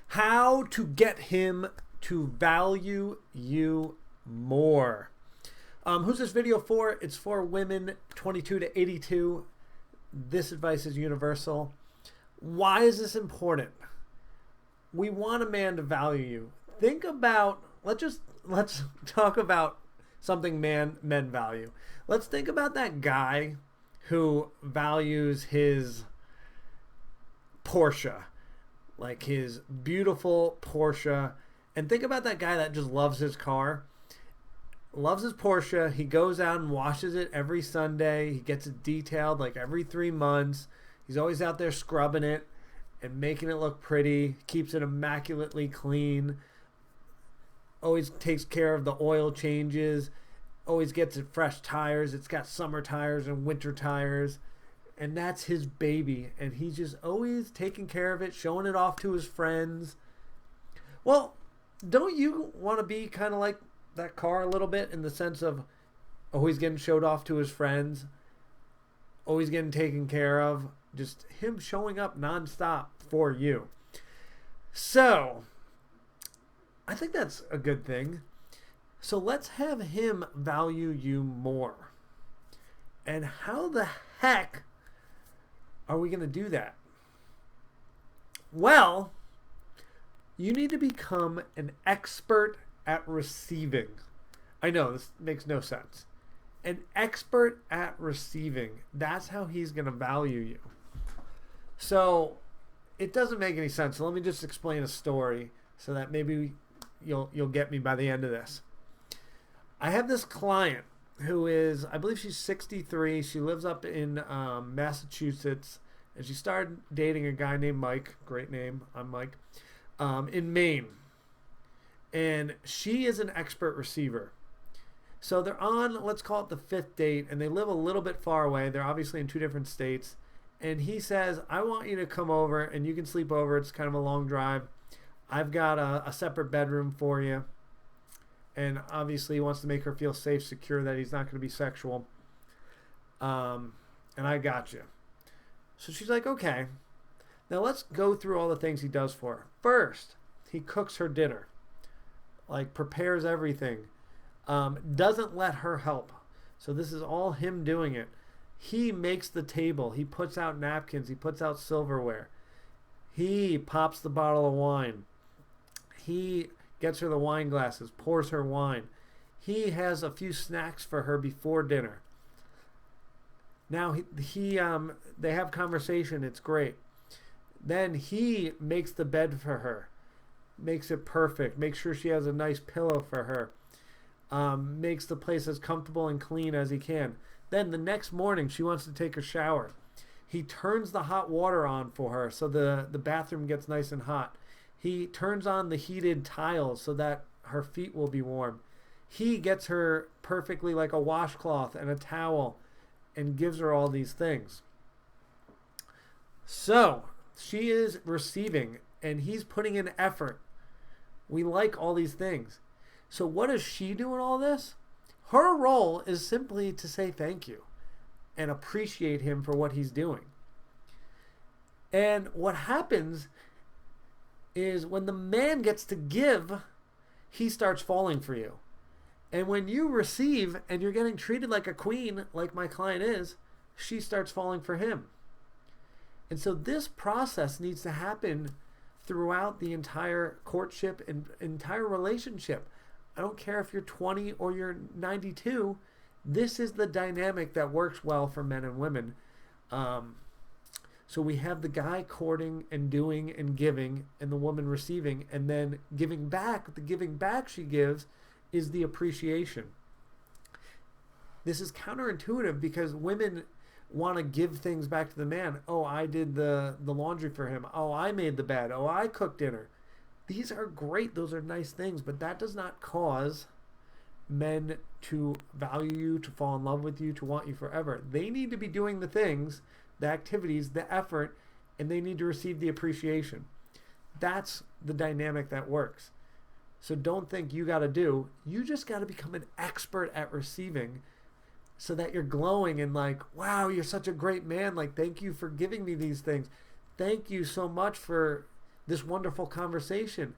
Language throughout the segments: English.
How to get him to value you more. Who's this video for? It's for women 22 to 82. This advice is universal. Why is this important? We want a man to value you. Think about, let's talk about something men value. Let's think about that guy who values his Porsche, like his beautiful Porsche, and think about that guy that just loves his car, loves his Porsche. He goes out and washes it every Sunday. He gets it detailed like every 3 months. He's always out there scrubbing it and making it look pretty, keeps it immaculately clean, always takes care of the oil changes, always gets it fresh tires. It's got summer tires and winter tires. And that's his baby. And he's just always taking care of it, showing it off to his friends. Well, don't you want to be kind of like that car a little bit, in the sense of always getting showed off to his friends, always getting taken care of, just him showing up nonstop for you? So I think that's a good thing. So let's have him value you more. And how the heck are we going to do that? Well, you need to become an expert at receiving. I know this makes no sense. An expert at receiving. That's how he's going to value you. So it doesn't make any sense. So let me just explain a story so that maybe you'll get me by the end of this. I have this client who is, I believe she's 63. She lives up in Massachusetts, and she started dating a guy named Mike. Great name. I'm Mike. In Maine. And she is an expert receiver. So they're on, let's call it the 5th date, and they live a little bit far away. They're obviously in 2 different states. And he says, I want you to come over, and you can sleep over. It's kind of a long drive. I've got a separate bedroom for you. And obviously he wants to make her feel safe, secure, that he's not going to be sexual. And I got you. So she's like, okay. Now let's go through all the things he does for her. First, he cooks her dinner. Like, prepares everything. Doesn't let her help. So this is all him doing it. He makes the table. He puts out napkins. He puts out silverware. He pops the bottle of wine. He gets her the wine glasses, pours her wine. He has a few snacks for her before dinner. Now they have conversation. It's great. Then he makes the bed for her, makes it perfect, makes sure she has a nice pillow for her, makes the place as comfortable and clean as he can. Then the next morning she wants to take a shower. He turns the hot water on for her so the bathroom gets nice and hot. He turns on the heated tiles so that her feet will be warm. He gets her perfectly like a washcloth and a towel and gives her all these things. So she is receiving and he's putting in effort. We like all these things. So what does she do in all this? Her role is simply to say thank you and appreciate him for what he's doing. And what happens is when the man gets to give, he starts falling for you. And when you receive and you're getting treated like a queen, like my client is, she starts falling for him. And so this process needs to happen throughout the entire courtship and entire relationship. I don't care if you're 20 or you're 92. This is the dynamic that works well for men and women. So we have the guy courting and doing and giving, and the woman receiving, and then giving back. The giving back she gives is the appreciation. This is counterintuitive because women want to give things back to the man. Oh, I did the laundry for him. Oh, I made the bed. Oh, I cooked dinner. These are great. Those are nice things, but that does not cause men to value you, to fall in love with you, to want you forever. They need to be doing the things, the activities, the effort, and they need to receive the appreciation. That's the dynamic that works. So don't think you got to do. You just got to become an expert at receiving so that you're glowing and like, wow, you're such a great man. Like, thank you for giving me these things. Thank you so much for this wonderful conversation.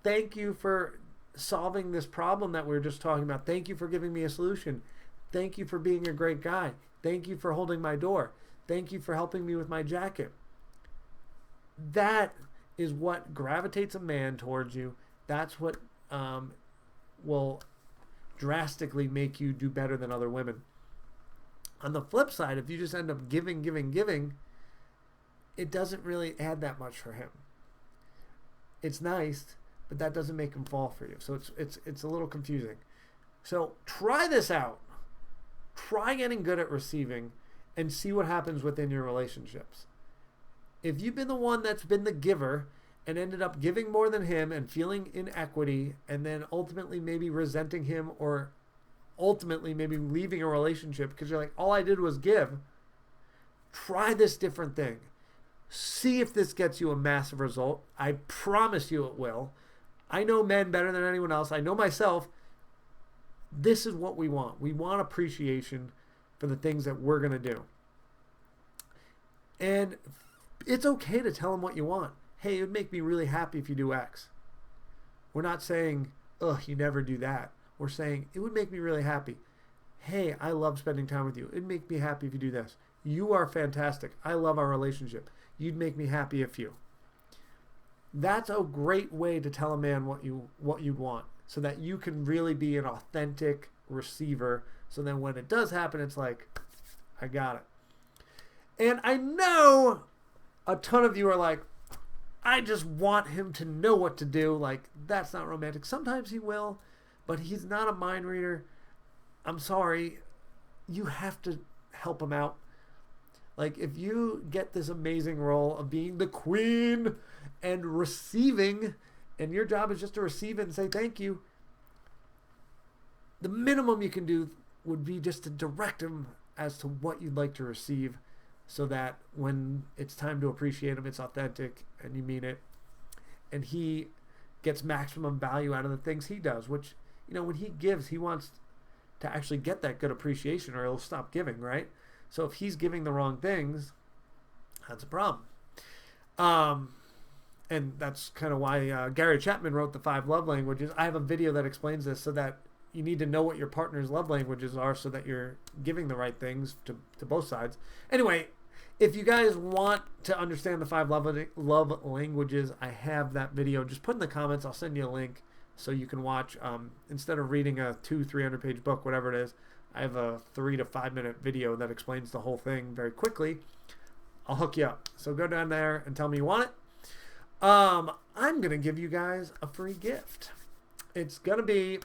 Thank you for solving this problem that we were just talking about. Thank you for giving me a solution. Thank you for being a great guy. Thank you for holding my door. Thank you for helping me with my jacket. That is what gravitates a man towards you. That's what will drastically make you do better than other women. On the flip side, if you just end up giving, it doesn't really add that much for him. It's nice, but that doesn't make him fall for you. So it's a little confusing. So try this out. Try getting good at receiving and see what happens within your relationships. If you've been the one that's been the giver and ended up giving more than him and feeling inequity and then ultimately maybe resenting him or ultimately maybe leaving a relationship because you're like, all I did was give, try this different thing. See if this gets you a massive result. I promise you it will. I know men better than anyone else. I know myself. This is what we want. We want appreciation for the things that we're going to do. And it's okay to tell them what you want. Hey, it would make me really happy if you do X. We're not saying, ugh, you never do that. We're saying, it would make me really happy. Hey, I love spending time with you. It'd make me happy if you do this. You are fantastic. I love our relationship. You'd make me happy if you. That's a great way to tell a man what you'd want, so that you can really be an authentic receiver. So then when it does happen, it's like, I got it. And I know a ton of you are like, I just want him to know what to do. Like, that's not romantic. Sometimes he will, but he's not a mind reader. I'm sorry. You have to help him out. Like, if you get this amazing role of being the queen and receiving, and your job is just to receive it and say thank you, the minimum you can do would be just to direct him as to what you'd like to receive, so that when it's time to appreciate him, it's authentic and you mean it, and he gets maximum value out of the things he does, which, you know, when he gives, he wants to actually get that good appreciation or he'll stop giving, right? So if he's giving the wrong things, that's a problem. And that's kind of why Gary Chapman wrote the 5 love languages. I have a video that explains this, so that you need to know what your partner's love languages are so that you're giving the right things to both sides. Anyway, if you guys want to understand the 5 love languages, I have that video. Just put in the comments. I'll send you a link so you can watch. Instead of reading a 200-300 page book, whatever it is, I have a 3 to 5 minute video that explains the whole thing very quickly. I'll hook you up. So go down there and tell me you want it. I'm going to give you guys a free gift. It's going to be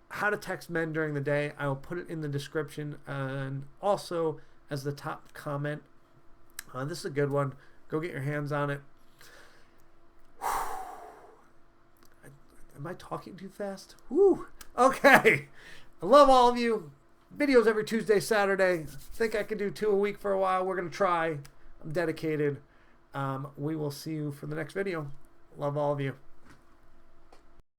how to text men during the day. I will put it in the description and also as the top comment. This is a good one. Go get your hands on it. Am I talking too fast? Whew. Okay. I love all of you. Videos every Tuesday, Saturday. Think I could do 2 a week for a while. We're going to try. I'm dedicated. We will see you for the next video. Love all of you.